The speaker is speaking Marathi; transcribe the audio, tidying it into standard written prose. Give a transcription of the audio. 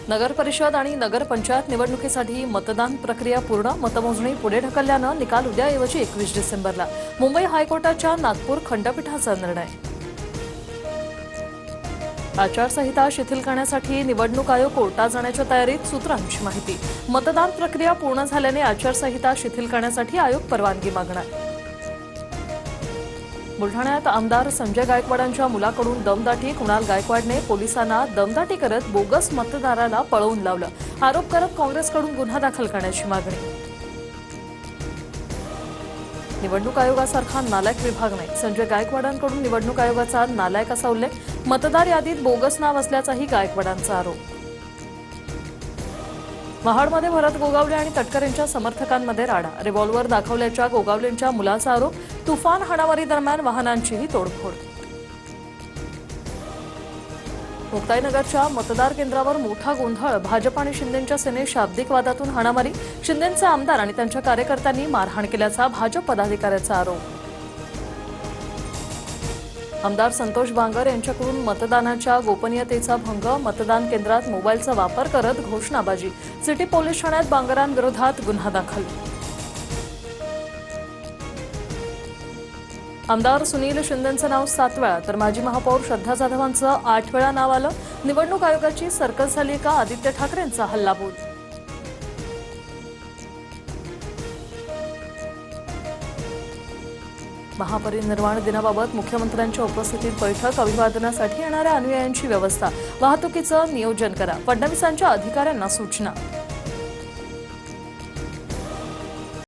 नगर परिषद आणि नगर पंचायत निवडणुकीसाठी मतदान प्रक्रिया पूर्ण, मतमोजणी पुढे ढकलल्यानं निकाल उद्याऐवजी 21 डिसेंबरला. मुंबई हायकोर्टाच्या नागपूर खंडपीठाचा निर्णय. आचारसंहिता शिथिल करण्यासाठी निवडणूक आयोग कोर्टात जाण्याच्या तयारीत, सूत्रांची माहिती. मतदान प्रक्रिया पूर्ण झाल्याने आचारसंहिता शिथिल करण्यासाठी आयोग परवानगी मागणार. बुलढाण्यात आमदार संजय गायकवाडांच्या मुलाकडून दमदाटी. कुणाल गायकवाडने पोलिसांना दमदाटी करत बोगस मतदाराला पळवून लावलं. आरोप करत काँग्रेसकडून गुन्हा दाखल करण्याची मागणी. निवडणूक आयोगासारखा नालायक विभाग नाही, संजय गायकवाडांकडून निवडणूक आयोगाचा नालायक असा उल्लेख. मतदार यादीत बोगस नाव असल्याचाही गायकवाडांचा आरोप. महाडमध्ये भरत गोगावले आणि तटकर यांच्या समर्थकांमध्ये राडा. रिव्हॉल्व्हर दाखवल्याच्या गोगावलेंच्या मुलाचा आरोप. तुफान हाणामारी दरम्यान वाहनांचीही तोडफोड. मुक्ताईनगरच्या मतदार केंद्रावर मोठा गोंधळ. भाजप आणि शिंदेंच्या सेनेत शाब्दिक वादातून हाणामारी. शिंदेंचे आमदार आणि त्यांच्या कार्यकर्त्यांनी मारहाण केल्याचा भाजप पदाधिकाऱ्याचा आरोप. आमदार संतोष बांगर यांच्याकडून मतदानाच्या गोपनीयतेचा भंग. मतदान केंद्रात मोबाईलचा वापर करत घोषणाबाजी. सिटी पोलीस ठाण्यात बांगरांविरोधात गुन्हा दाखल. आमदार सुनील शिंदेंचं नाव 7 वेळा तर माजी महापौर श्रद्धा जाधवांचं 8 वेळा नाव आलं. निवडणूक आयोगाची सर्कस झाली का? आदित्य ठाकरेंचा हल्लाबोल. महापरिनिर्वाण दिनाबाबत मुख्यमंत्र्यांच्या उपस्थितीत बैठक. अभिवादनासाठी येणाऱ्या अनुयायांची व्यवस्था, वाहतुकीचं नियोजन करा. फडणवीसांच्या अधिकाऱ्यांना सूचना.